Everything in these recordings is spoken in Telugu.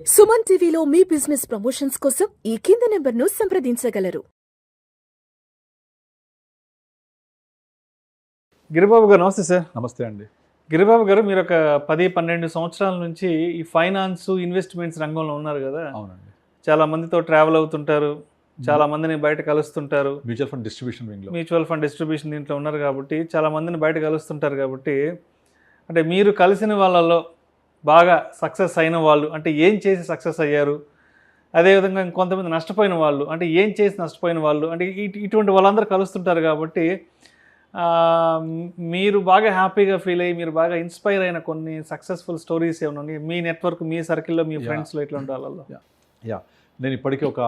సుమన్ టీవీలో మీ బిజినెస్ ప్రమోషన్స్ కోసం ఈ కింది నెంబర్ను సంప్రదించగలరు. గిరిబాబు గారు నమస్తే సార్. నమస్తే అండి. గిరిబాబు గారు మీరు ఒక 10-12 సంవత్సరాల నుంచి ఈ ఫైనాన్స్ ఇన్వెస్ట్మెంట్స్ రంగంలో ఉన్నారు కదా. అవునండి. చాలా మందితో ట్రావెల్ అవుతుంటారు, చాలా మందిని బయట కలుస్తుంటారు. మ్యూచువల్ ఫండ్ డిస్ట్రిబ్యూషన్ వింగ్లో మ్యూచువల్ ఫండ్ డిస్ట్రిబ్యూషన్ దీంట్లో ఉన్నారు కాబట్టి చాలా మందిని బయట కలుస్తుంటారు కాబట్టి, అంటే మీరు కలిసిన వాళ్ళలో బాగా సక్సెస్ అయిన వాళ్ళు అంటే ఏం చేసి సక్సెస్ అయ్యారు, అదేవిధంగా ఇంకొంతమంది నష్టపోయిన వాళ్ళు అంటే ఏం చేసి నష్టపోయిన వాళ్ళు అంటే ఇటువంటి వాళ్ళందరూ కలుస్తుంటారు కాబట్టి మీరు బాగా హ్యాపీగా ఫీల్ అయ్యి మీరు బాగా ఇన్స్పైర్ అయిన కొన్ని సక్సెస్ఫుల్ స్టోరీస్ ఏమైనా ఉన్నాయి మీ నెట్వర్క్, మీ సర్కిల్లో, మీ ఫ్రెండ్స్లో ఇట్లాంటి వాళ్ళలో? నేను ఇప్పటికీ ఒక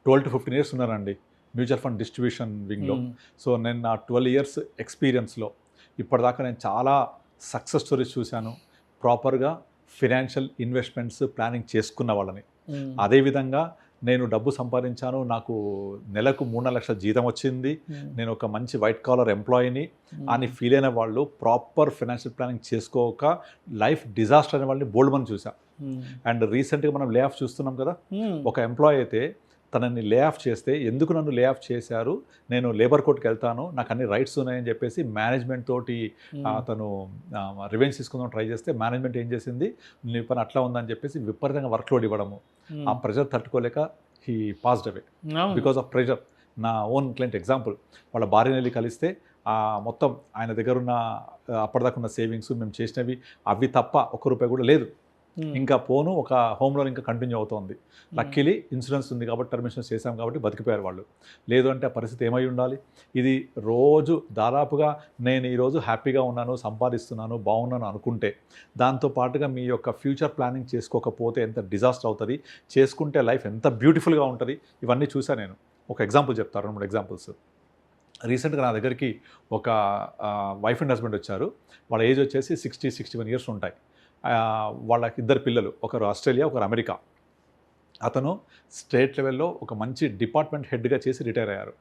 12 to 15 years ఉన్నానండి మ్యూచువల్ ఫండ్ డిస్ట్రిబ్యూషన్ వింగ్లో. సో నేను నా 12 years ఎక్స్పీరియన్స్లో ఇప్పటిదాకా నేను చాలా సక్సెస్ స్టోరీస్ చూశాను. ప్రాపర్గా ఫినాన్షియల్ ఇన్వెస్ట్మెంట్స్ ప్లానింగ్ చేసుకున్న వాళ్ళని. అదేవిధంగా నేను డబ్బు సంపాదించాను, నాకు నెలకు 3-4 లక్షల జీతం వచ్చింది, నేను ఒక మంచి వైట్ కాలర్ ఎంప్లాయీని అని ఫీల్ అయిన వాళ్ళు, ప్రాపర్ ఫినాన్షియల్ ప్లానింగ్ చేసుకోక లైఫ్ డిజాస్టర్ అనే వాళ్ళని బోల్డ్ మంది చూసాం. అండ్ రీసెంట్గా మనం లే ఆఫ్ చూస్తున్నాం కదా. ఒక ఎంప్లాయీ అయితే తనని లే ఆఫ్ చేస్తే, ఎందుకు నన్ను లే ఆఫ్ చేశారు, నేను లేబర్ కోర్టుకి వెళ్తాను, నాకు అన్ని రైట్స్ ఉన్నాయని చెప్పేసి మేనేజ్మెంట్ తోటి తను రివెంజ్ తీసుకుందాం ట్రై చేస్తే మేనేజ్మెంట్ ఏం చేసింది, నీ పని అట్లా ఉందని చెప్పేసి విపరీతంగా వర్క్లోడ్ ఇవ్వడము. ఆ ప్రెషర్ తట్టుకోలేక he passed away because of pressure. నా ఓన్ క్లయింట్ ఎగ్జాంపుల్, వాళ్ళ భార్యని వెళ్ళి కలిస్తే మొత్తం ఆయన దగ్గర ఉన్న అప్పటిదాకా ఉన్న సేవింగ్స్ మేము చేసినవి అవి తప్ప ₹1 కూడా లేదు. ఇంకా పోను ఒక హోమ్ లోన్ ఇంకా కంటిన్యూ అవుతోంది. లక్కీలీ ఇన్సూరెన్స్ ఉంది కాబట్టి, టర్మినేషన్స్ చేశాం కాబట్టి బతికిపోయారు వాళ్ళు. లేదు అంటే ఆ పరిస్థితి ఏమై ఉండాలి. ఇది రోజు దాదాపుగా నేను ఈరోజు హ్యాపీగా ఉన్నాను, సంపాదిస్తున్నాను, బాగున్నాను అనుకుంటే, దాంతోపాటుగా మీ యొక్క ఫ్యూచర్ ప్లానింగ్ చేసుకోకపోతే ఎంత డిజాస్టర్ అవుతుంది, చేసుకుంటే లైఫ్ ఎంత బ్యూటిఫుల్గా ఉంటుంది. ఇవన్నీ చూసాను నేను. ఒక ఎగ్జాంపుల్ చెప్తాను, 2 ఎగ్జాంపుల్స్. రీసెంట్గా నా దగ్గరికి ఒక వైఫ్ అండ్ హస్బెండ్ వచ్చారు. వాళ్ళ ఏజ్ వచ్చేసి 60-61 years ఉంటాయి. వాళ్ళకి 2 పిల్లలు, ఒకరు ఆస్ట్రేలియా, ఒకరు అమెరికా. అతను స్టేట్ లెవెల్లో ఒక మంచి డిపార్ట్మెంట్ హెడ్గా చేసి రిటైర్ అయ్యారు.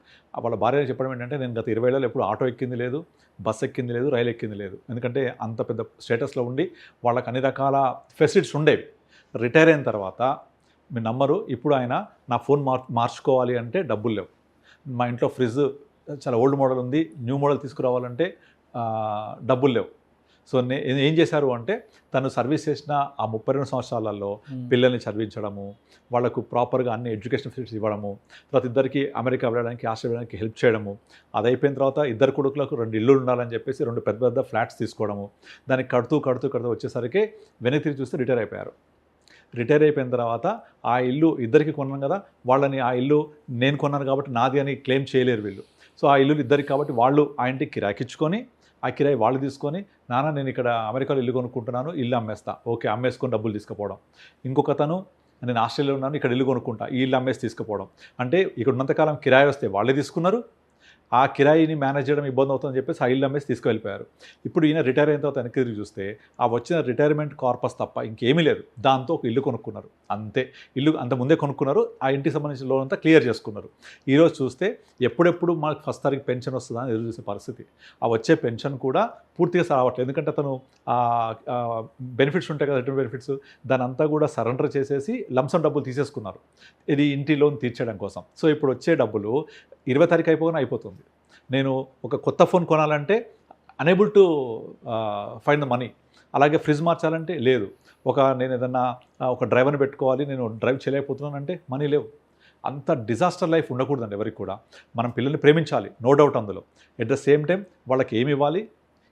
వాళ్ళ భార్య చెప్పడం ఏంటంటే, నేను గత 20 ఏళ్ళలో ఎప్పుడు ఆటో ఎక్కింది లేదు, బస్ ఎక్కింది లేదు, రైలు ఎక్కింది లేదు. ఎందుకంటే అంత పెద్ద స్టేటస్లో ఉండి వాళ్ళకి అన్ని రకాల ఫెసిలిటీస్ ఉండేవి. రిటైర్ అయిన తర్వాత మీ నమ్మరు, ఇప్పుడు ఆయన నా ఫోన్ మార్చుకోవాలి అంటే డబ్బులు లేవు. మా ఇంట్లో ఫ్రిడ్జ్ చాలా ఓల్డ్ మోడల్ ఉంది, న్యూ మోడల్ తీసుకురావాలంటే డబ్బులు లేవు. సో ఏం చేశారు అంటే, తను సర్వీస్ చేసిన ఆ 32 సంవత్సరాలలో పిల్లల్ని చదివించడము, వాళ్ళకు ప్రాపర్గా అన్ని ఎడ్యుకేషన్ ఫెసిలిటీస్ ఇవ్వడము, తర్వాత 2 అమెరికా వెళ్ళడానికి, ఆస్ట్రేలియా వెళ్ళడానికి హెల్ప్ చేయడము. అది అయిపోయిన తర్వాత 2 కొడుకులకు 2 ఇళ్ళు ఉండాలని చెప్పేసి 2 పెద్ద పెద్ద ఫ్లాట్స్ తీసుకోవడము. దానికి కడుతూ వచ్చేసరికి వెనక్కి తిరిగి చూస్తే రిటైర్ అయిపోయారు. రిటైర్ అయిపోయిన తర్వాత ఆ ఇల్లు 2 కొన్నాను కదా, వాళ్ళని ఆ ఇల్లు నేను కొన్నాను కాబట్టి నాది అని క్లెయిమ్ చేయలేరు వీళ్ళు. సో ఆ ఇల్లు 2 కాబట్టి వాళ్ళు ఆ ఇంటికి కిరాయికిచ్చుకొని, ఆ కిరాయి వాళ్ళు తీసుకొని, నాన్న నేను ఇక్కడ అమెరికాలో ఇల్లు కొనుక్కుంటున్నాను, ఇల్లు అమ్మేస్తా, ఓకే అమ్మేసుకొని డబ్బులు తీసుకుపోవడం. ఇంకొకతను, నేను ఆస్ట్రేలియాలో ఉన్నాను, ఇక్కడ ఇల్లు కొనుక్కుంటా, ఈ ఇల్లు అమ్మేసి తీసుకుపోవడం. అంటే ఇక్కడ ఉన్నంతకాలం కిరాయి వస్తే వాళ్ళే తీసుకున్నారు, ఆ కిరాయిని మేనేజ్ చేయడం ఇబ్బంది అవుతుందని చెప్పేసి ఆ ఇల్లు అమ్మేసి తీసుకువెళ్ళిపోయారు. ఇప్పుడు ఈయన రిటైర్ అయిన తర్వాత వెనక్కి తిరిగి చూస్తే ఆ వచ్చిన రిటైర్మెంట్ కార్పస్ తప్ప ఇంకేమీ లేదు. దాంతో ఒక ఇల్లు కొనుక్కున్నారు, అంతే. ఇల్లు అంత ముందే కొనుక్కున్నారు, ఆ ఇంటికి సంబంధించిన లోన్ అంతా క్లియర్ చేసుకున్నారు. ఈరోజు చూస్తే ఎప్పుడెప్పుడు మనకు 1st తారీఖు పెన్షన్ వస్తుందా అని ఎదురు చూసే పరిస్థితి. ఆ వచ్చే పెన్షన్ కూడా పూర్తిగా రావట్లేదు. ఎందుకంటే తను బెనిఫిట్స్ ఉంటాయి కదా, రిటర్న్ బెనిఫిట్స్, దాని అంతా కూడా సరెండర్ చేసేసి లంసమ్ డబ్బులు తీసేసుకున్నారు, ఇది ఇంటి లోన్ తీర్చడం కోసం. సో ఇప్పుడు వచ్చే డబ్బులు 20 తారీఖు అయిపోగానే అయిపోతుంది. నేను ఒక కొత్త ఫోన్ కొనాలంటే unable to find the money. అలాగే ఫ్రిడ్జ్ మార్చాలంటే లేదు. నేను ఏదన్నా ఒక డ్రైవర్ని పెట్టుకోవాలి, నేను డ్రైవ్ చేయలేకపోతున్నాను అంటే మనీ లేవు. అంత డిజాస్టర్ లైఫ్ ఉండకూడదండి ఎవరికి కూడా. మనం పిల్లల్ని ప్రేమించాలి, నో డౌట్ అందులో. ఎట్ ద సేమ్ టైం వాళ్ళకి ఏమి ఇవ్వాలి,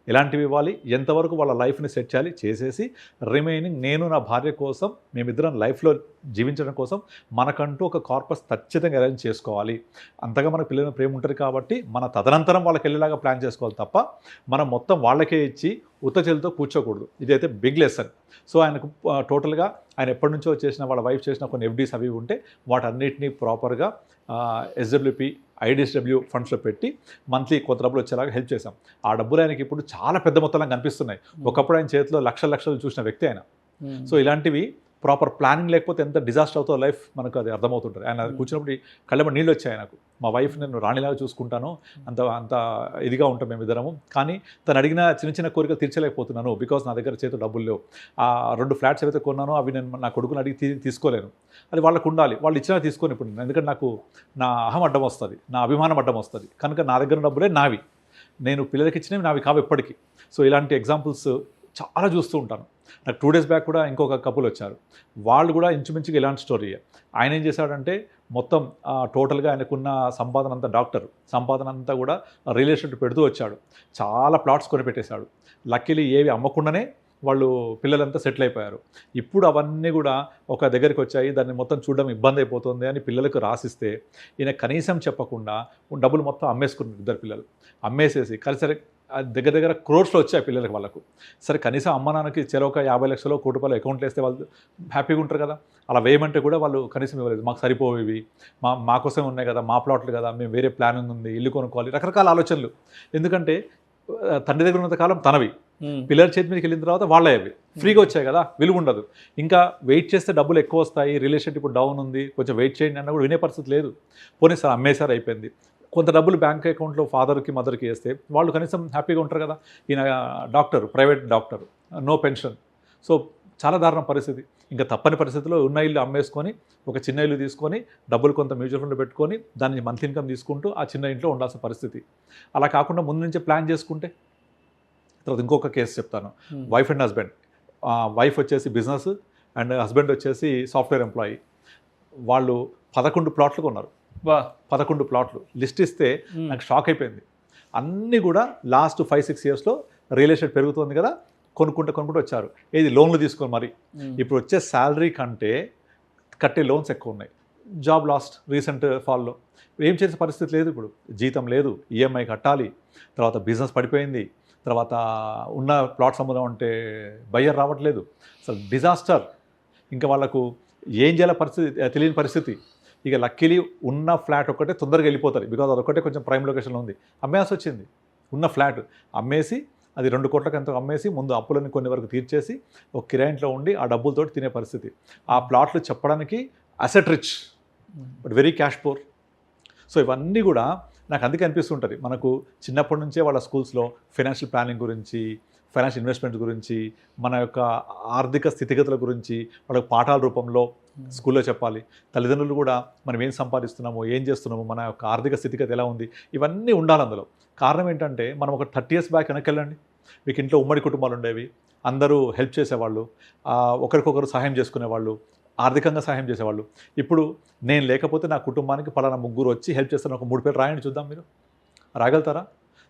ఎలాంటివి ఇవ్వాలి, ఎంతవరకు వాళ్ళ లైఫ్ని సెట్ చేయాలి చేసేసి, రిమైనింగ్ నేను నా భార్య కోసం, మేమిద్దరం లైఫ్లో జీవించడం కోసం మనకంటూ ఒక కార్పస్ ఖచ్చితంగా అరేంజ్ చేసుకోవాలి. అంతగా మన పిల్లల ప్రేమ ఉంటుంది కాబట్టి మన తదనంతరం వాళ్ళకి వెళ్ళేలాగా ప్లాన్ చేసుకోవాలి తప్ప మనం మొత్తం వాళ్ళకే ఇచ్చి ఉత్త చేతితో కూర్చోకూడదు. ఇదైతే బిగ్ లెసన్. సో ఆయనకు టోటల్గా ఆయన ఎప్పటి నుంచో చేసిన, వాళ్ళ వైఫ్ చేసిన కొన్ని FDs అవి ఉంటే వాటన్నిటినీ ప్రాపర్గా SWP, IDSW ఫండ్స్లో పెట్టి మంత్లీ కొంత డబ్బులు వచ్చేలాగా హెల్ప్ చేశాం. ఆ డబ్బులు ఆయనకి ఇప్పుడు చాలా పెద్ద మొత్తంలో కనిపిస్తున్నాయి. ఒకప్పుడు ఆయన చేతిలో లక్షలు చూసిన వ్యక్తి ఆయన. సో ఇలాంటివి ప్రాపర్ ప్లానింగ్ లేకపోతే ఎంత డిజాస్టర్ అవుతుందో లైఫ్ మనకు అది అర్థమవుతుంటుంది. ఆయన కూర్చున్నప్పుడు కళ్ళెంబడి నీళ్ళు వచ్చాయి నాకు. మా వైఫ్ నేను రాణిలాగా చూసుకుంటాను, అంత అంత ఇదిగా ఉంటాం మేము ఇద్దరము. కానీ తను అడిగిన చిన్న చిన్న కోరికలు తీర్చలేకపోతున్నాను, బికాస్ నా దగ్గర చేతిలో డబ్బులు లేవు. ఆ 2 ఫ్లాట్స్ ఏవైతే కొన్నానో అవి నేను నా కొడుకుని అడిగి తీసుకోలేను. అది వాళ్ళకు ఉండాలి, వాళ్ళు ఇచ్చినా తీసుకొని ఇప్పుడు ఎందుకంటే నాకు నా అహం అడ్డం వస్తుంది, నా అభిమానం అడ్డం వస్తుంది. కనుక నా దగ్గర డబ్బులే నావి, నేను పిల్లలకి ఇచ్చినవి నావి కావు ఎప్పటికీ. సో ఇలాంటి ఎగ్జాంపుల్స్ చాలా చూస్తూ ఉంటాను. నాకు 2 days బ్యాక్ కూడా ఇంకొక కపుల్ వచ్చారు, వాళ్ళు కూడా ఇంచుమించుగా ఇలాంటి స్టోరీ. ఆయన ఏం చేశాడంటే మొత్తం టోటల్గా ఆయనకున్న సంపాదన అంతా సంపాదన అంతా కూడా రియల్ ఎస్టేట్ పెడుతూ వచ్చాడు. చాలా ప్లాట్స్ కొనిపెట్టేశాడు. లక్కీలీ ఏవి అమ్మకుండానే వాళ్ళు పిల్లలంతా సెటిల్ అయిపోయారు. ఇప్పుడు అవన్నీ కూడా ఒక దగ్గరికి వచ్చాయి, దాన్ని మొత్తం చూడడం ఇబ్బంది అయిపోతుంది అని పిల్లలకు రాసిస్తే ఈయన కనీసం చెప్పకుండా డబ్బులు మొత్తం అమ్మేసుకున్నారు. 2 పిల్లలు అమ్మేసేసి కలిసి దగ్గర దగ్గర క్రోర్స్లో వచ్చాయి పిల్లలకి వాళ్ళకు. సరే కనీసం అమ్మ నాన్నకి చెరొక 50 లక్షలు ₹1 కోటి అకౌంట్లో వేస్తే వాళ్ళు హ్యాపీగా ఉంటారు కదా. అలా వేయమంటే కూడా వాళ్ళు కనీసం ఇవ్వలేదు. మాకు సరిపోయేవి, మా కోసం ఉన్నాయి కదా, మా ప్లాట్లు కదా, మేము వేరే ప్లానింగ్ ఉంది, ఇల్లు కొనుక్కోవాలి, రకరకాల ఆలోచనలు. ఎందుకంటే తండ్రి దగ్గర ఉన్నంత కాలం తనవి, పిల్లల చేతి మీదకి వెళ్ళిన తర్వాత వాళ్ళే అవి ఫ్రీగా వచ్చాయి కదా, విలువ ఉండదు. ఇంకా వెయిట్ చేస్తే డబ్బులు ఎక్కువ వస్తాయి, రియల్ ఎస్టేట్ ఇప్పుడు డౌన్ ఉంది, కొంచెం వెయిట్ చేయండి అన్న కూడా వినే పరిస్థితి లేదు. పోనీ సార్ అమ్మేసారు, అయిపోయింది. కొంత డబ్బులు బ్యాంక్ అకౌంట్లో ఫాదర్కి మదర్కి వేస్తే వాళ్ళు కనీసం హ్యాపీగా ఉంటారు కదా. ఈయన doctor, private doctor, no pension. So చాలా దారుణ పరిస్థితి. ఇంకా తప్పని పరిస్థితిలో ఉన్న ఇల్లు అమ్మేసుకొని ఒక చిన్న ఇల్లు తీసుకొని డబ్బులు కొంత మ్యూచువల్ ఫండ్ పెట్టుకొని దాన్ని మంత్లీ ఇన్కమ్ తీసుకుంటూ ఆ చిన్న ఇంట్లో ఉండాల్సిన పరిస్థితి. అలా కాకుండా ముందు నుంచే ప్లాన్ చేసుకుంటే. తర్వాత ఇంకొక కేసు చెప్తాను. Wife and husband. వైఫ్ వచ్చేసి బిజినెస్ అండ్ హస్బెండ్ వచ్చేసి సాఫ్ట్వేర్ ఎంప్లాయీ. వాళ్ళు 11 ప్లాట్లు కొన్నారు. 11 ప్లాట్లు లిస్ట్ ఇస్తే నాకు షాక్ అయిపోయింది. అన్నీ కూడా లాస్ట్ 5-6 yearsలో రియల్ ఎస్టేట్ పెరుగుతుంది కదా, కొనుక్కుంటూ వచ్చారు. ఏది లోన్లు తీసుకొని మరి. ఇప్పుడు వచ్చే శాలరీ కంటే కట్టే లోన్స్ ఎక్కువ ఉన్నాయి. జాబ్ లాస్ట్ రీసెంట్ ఫాల్లో. ఏం చేసే పరిస్థితి లేదు, ఇప్పుడు జీతం లేదు, ఈఎంఐ కట్టాలి, తర్వాత బిజినెస్ పడిపోయింది, తర్వాత ఉన్న ప్లాట్స్ అమ్ముదాం అంటే బయ్యర్ రావట్లేదు. అసలు డిజాస్టర్. ఇంకా వాళ్ళకు ఏం చేయాల పరిస్థితి తెలియని పరిస్థితి. ఇక లక్కీలీ ఉన్న ఫ్లాట్ ఒక్కటే తొందరగా వెళ్ళిపోతారు, బికాజ్ అదొక్కటే కొంచెం ప్రైమ్ లొకేషన్లో ఉంది. అమ్మేయాల్సి వచ్చింది. ఉన్న ఫ్లాట్ అమ్మేసి అది 2 కోట్లకు ఎంతో అమ్మేసి ముందు అప్పులని కొన్ని వరకు తీర్చేసి ఒక కిరాయింట్లో ఉండి ఆ డబ్బులతో తినే పరిస్థితి. ఆ ప్లాట్లు చెప్పడానికి asset rich but very cash poor. So ఇవన్నీ కూడా నాకు అందుకే అనిపిస్తుంటుంది, మనకు చిన్నప్పటి నుంచే వాళ్ళ స్కూల్స్లో ఫైనాన్షియల్ ప్లానింగ్ గురించి, ఫైనాన్షియల్ ఇన్వెస్ట్మెంట్ గురించి, మన యొక్క ఆర్థిక స్థితిగతుల గురించి వాళ్ళకి పాఠాల రూపంలో స్కూల్లో చెప్పాలి. తల్లిదండ్రులు కూడా మనం ఏం సంపాదిస్తున్నామో, ఏం చేస్తున్నామో, మన యొక్క ఆర్థిక స్థితిగతి ఎలా ఉంది, ఇవన్నీ ఉండాలి అందులో. కారణం ఏంటంటే మనం ఒక 30 years బ్యాక్ వెనక్కి వెళ్ళండి, మీకు ఇంట్లో ఉమ్మడి కుటుంబాలు ఉండేవి, అందరూ హెల్ప్ చేసేవాళ్ళు, ఒకరికొకరు సహాయం చేసుకునేవాళ్ళు, ఆర్థికంగా సహాయం చేసేవాళ్ళు. ఇప్పుడు నేను లేకపోతే నా కుటుంబానికి పలానా ముగ్గురు వచ్చి హెల్ప్ చేస్తాను, ఒక 3 పేరు రాయండి చూద్దాం, మీరు రాగలుగుతారా?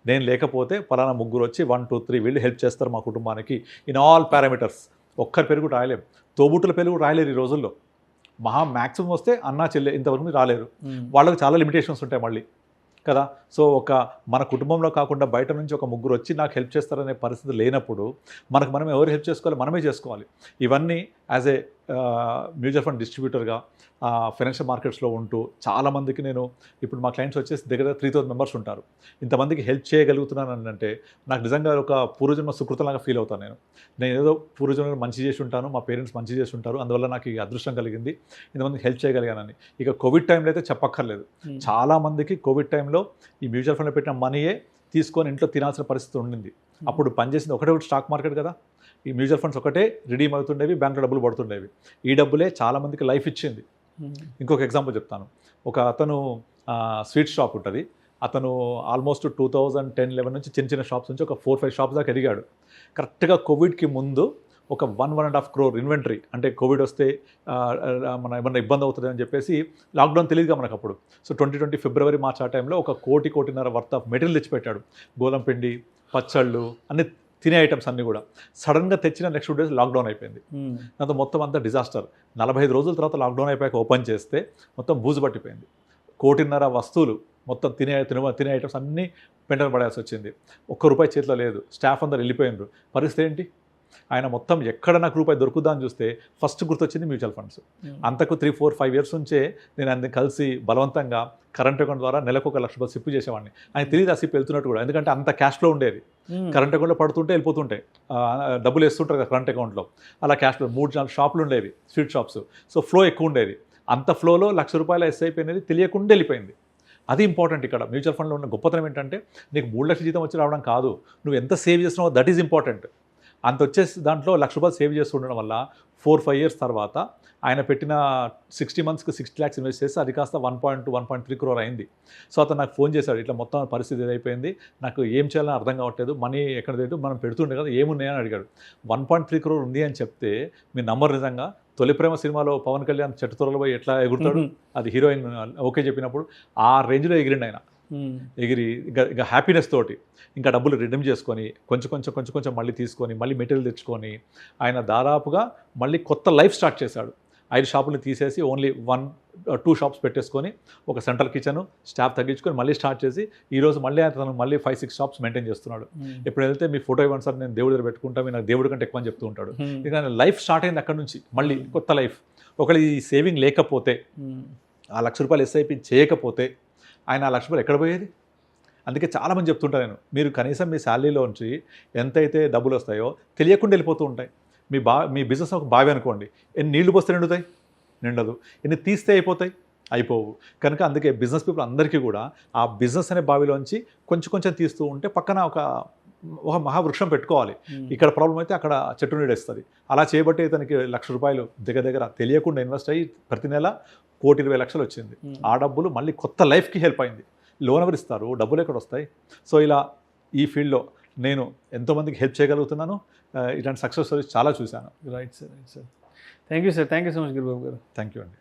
నేను లేకపోతే పలానా ముగ్గురు వచ్చి 1, 2, 3 వీళ్ళు హెల్ప్ చేస్తారు మా కుటుంబానికి ఇన్ ఆల్ పారామీటర్స్. ఒక్కరి పేరు కూడా రాయలేం, తోబుట్టుల పేరు కూడా రాయలేరు ఈ రోజుల్లో. మ్యాక్సిమం వస్తే అన్నా చెల్లె, ఇంతవరకు రాలేరు. వాళ్ళకి చాలా లిమిటేషన్స్ ఉంటాయి మళ్ళీ కదా. సో మన కుటుంబంలో కాకుండా బయట నుంచి ఒక ముగ్గురు వచ్చి నాకు హెల్ప్ చేస్తారనే పరిస్థితి లేనప్పుడు మనం ఎవరు హెల్ప్ చేసుకోవాలి, మనమే చేసుకోవాలి. ఇవన్నీ యాజ్ ఏ మ్యూచువల్ ఫండ్ డిస్ట్రిబ్యూటర్గా ఫైనాన్షియల్ మార్కెట్స్లో ఉంటూ చాలామందికి నేను ఇప్పుడు మా క్లయింట్స్ వచ్చేసి దగ్గర 3000 మెంబర్స్ ఉంటారు. ఇంతమందికి హెల్ప్ చేయగలుగుతున్నాను అంటే నాకు నిజంగా ఒక పూర్వజన్మ సుకృతంలాగా ఫీల్ అవుతాను. నేను ఏదో పూర్వజన్మలో మంచి చేసి ఉంటాను, మా పేరెంట్స్ మంచి చేసి ఉంటారు, అందువల్ల నాకు ఈ అదృష్టం కలిగింది, ఇంతమందికి హెల్ప్ చేయగలిగానని. ఇక కోవిడ్ టైంలో అయితే చెప్పక్కర్లేదు, చాలామందికి కోవిడ్ టైంలో ఈ మ్యూచువల్ ఫండ్లో పెట్టిన మనీయే తీసుకొని ఇంట్లో తినాల్సిన పరిస్థితి ఉండింది. అప్పుడు పనిచేసింది ఒకటే స్టాక్ మార్కెట్ కదా, ఈ మ్యూచువల్ ఫండ్స్ ఒకటే రిడీమ్ అవుతుండేవి, బ్యాంకులో డబ్బులు పడుతుండేవి. ఈ డబ్బులే చాలామందికి లైఫ్ ఇచ్చింది. ఇంకొక ఎగ్జాంపుల్ చెప్తాను. ఒక అతను స్వీట్ షాప్ ఉంటుంది, అతను ఆల్మోస్ట్ 2010-11 నుంచి చిన్న షాప్స్ నుంచి ఒక 4-5 షాప్స్ దాకా ఎదిగాడు. కరెక్ట్గా కోవిడ్కి ముందు ఒక 1.5 crore ఇన్వెంటరీ, అంటే కోవిడ్ వస్తే మన ఏమన్నా ఇబ్బంది అవుతుంది అని చెప్పేసి లాక్డౌన్ తెలియదుగా మనకు అప్పుడు. సో 2020 February, March ఆ టైంలో ఒక 1.5 కోటి వర్త్ ఆఫ్ మెటీరియల్ తెచ్చిపెట్టాడు. గోధుమ పిండి, పచ్చళ్ళు, అన్ని తినే ఐటమ్స్ అన్నీ కూడా. సడన్గా తెచ్చిన నెక్స్ట్ 2 days లాక్డౌన్ అయిపోయింది. దాంతో మొత్తం అంతా డిజాస్టర్. 45 రోజుల తర్వాత లాక్డౌన్ అయిపోయాక ఓపెన్ చేస్తే మొత్తం బూజు పట్టిపోయింది. 1.5 కోటి వస్తువులు మొత్తం తినే ఐటమ్స్ అన్నీ పెంటలు పడాల్సి వచ్చింది. ₹1 చేతిలో లేదు, స్టాఫ్ అందరు వెళ్ళిపోయినారు. పరిస్థితి ఏంటి? ఆయన మొత్తం ఎక్కడ నాకు రూపాయి దొరుకుదా అని చూస్తే ఫస్ట్ గుర్తొచ్చింది మ్యూచువల్ ఫండ్స్. అంతకు 3-4-5 ఇయర్స్ నుంచే నేను ఆయన కలిసి బలవంతంగా కరెంట్ అకౌంట్ ద్వారా నెలకు ₹1,00,000 సిప్ చేసేవాడిని. ఆయన తెలియదు ఆ సిప్ వెళ్తున్నట్టు కూడా, ఎందుకంటే అంత క్యాష్ ఫ్లో ఉండేది. కరెంట్ అకౌంట్లో పడుతుంటే వెళ్ళిపోతుంటాయి, డబ్బులు వేస్తుంటారు కదా కరెంట్ అకౌంట్లో, అలా క్యాష్ ఫ్లో 3-4 షాపులు ఉండేవి, స్వీట్ షాప్స్. సో ఫ్లో ఎక్కువ ఉండేది. అంత ఫ్లోలో ₹1,00,000 ఎస్ఐపి అనేది తెలియకుండా వెళ్ళిపోయింది. అది ఇంపార్టెంట్. ఇక్కడ మ్యూచువల్ ఫండ్లో ఉన్న గొప్పతనం ఏంటంటే నీకు 3 లక్షల జీతం వచ్చి రావడం కాదు, నువ్వు ఎంత సేవ్ చేస్తున్నావో దట్ ఈజ్ ఇంపార్టెంట్. అంత వచ్చేసి దాంట్లో ₹1,00,000 సేవ్ చేస్తుండడం వల్ల 4-5 ఇయర్స్ తర్వాత ఆయన పెట్టిన 60 మంత్స్కి 60 lakhs ఇన్వెస్ట్ చేస్తే అది కాస్త 1.2-1.3 crore అయింది. సో అతను నాకు ఫోన్ చేశాడు, ఇట్లా మొత్తం పరిస్థితి ఇదైపోయింది, నాకు ఏం చేయాలని అర్థం కావట్లేదు, మనీ ఎక్కడ తెట్టు మనం పెడుతుండే కదా, ఏమున్నాయి అని అడిగాడు. 1.3 crore ఉంది అని చెప్తే మీ నంబర్ నిజంగా తొలి ప్రేమ సినిమాలో పవన్ కళ్యాణ్ చెట్టు త్వరలో పోయి ఎట్లా ఎగురుతాడు, అది హీరోయిన్ ఓకే చెప్పినప్పుడు ఆ రేంజ్లో ఎగిరిండు ఆయన. ఎగిరి ఇంకా హ్యాపీనెస్ తోటి ఇంకా డబ్బులు రిడీమ్ చేసుకొని కొంచెం మళ్ళీ తీసుకొని మళ్ళీ మెటీరియల్ తెచ్చుకొని ఆయన దాదాపుగా మళ్ళీ కొత్త లైఫ్ స్టార్ట్ చేశాడు. 5 షాపులు తీసేసి ఓన్లీ 1-2 షాప్స్ పెట్టేసుకొని ఒక సెంట్రల్ కిచెన్ స్టాఫ్ తగ్గించుకొని మళ్ళీ స్టార్ట్ చేసి ఈరోజు మళ్ళీ అతను మళ్ళీ 5-6 షాప్స్ మెయింటైన్ చేస్తున్నాడు. ఎప్పుడు వెళ్తే మీ ఫోటో ఇవ్వండి సార్, నేను దేవుడి దగ్గర పెట్టుకుంటా, మీ నాకు దేవుడి కంటే ఎక్కువ అని చెప్తూ ఉంటాడు. ఇక లైఫ్ స్టార్ట్ అయింది అక్కడ నుంచి, మళ్ళీ కొత్త లైఫ్. ఒకవేళ ఈ సేవింగ్ లేకపోతే, ఆ ₹1,00,000 ఎస్ఐపి చేయకపోతే ఆయన ఆ ₹1,00,000 ఎక్కడ పోయేది? అందుకే చాలామంది చెప్తుంటాను నేను, మీరు కనీసం మీ శాలరీలోంచి ఎంతైతే డబ్బులు వస్తాయో తెలియకుండా వెళ్ళిపోతూ ఉంటాయి. మీ బిజినెస్ ఒక బావి అనుకోండి, ఎన్ని నీళ్లు పోస్తే నిండుతాయి? నిండదు. ఎన్ని తీస్తే అయిపోవు. కనుక అందుకే బిజినెస్ పీపుల్ అందరికీ కూడా ఆ బిజినెస్ అనే బావిలోంచి కొంచెం తీస్తూ ఉంటే పక్కన ఒక మహావృక్షం పెట్టుకోవాలి. ఇక్కడ ప్రాబ్లం అయితే అక్కడ చెట్టు నీడేస్తుంది. అలా చేయబట్టి ఇతనికి ₹1,00,000 దగ్గర తెలియకుండా ఇన్వెస్ట్ అయ్యి ప్రతి నెల 1,20,00,000 వచ్చింది. ఆ డబ్బులు మళ్ళీ కొత్త లైఫ్కి హెల్ప్ అయింది. లోన్ ఎవరు ఇస్తారు? డబ్బులు ఎక్కడ వస్తాయి? సో ఇలా ఈ ఫీల్డ్లో నేను ఎంతోమందికి హెల్ప్ చేయగలుగుతున్నాను. ఇలాంటి సక్సెస్ స్టోరీస్ చాలా చూశాను. Right sir. Thank you so much Giribabu garu. Thank you అండి.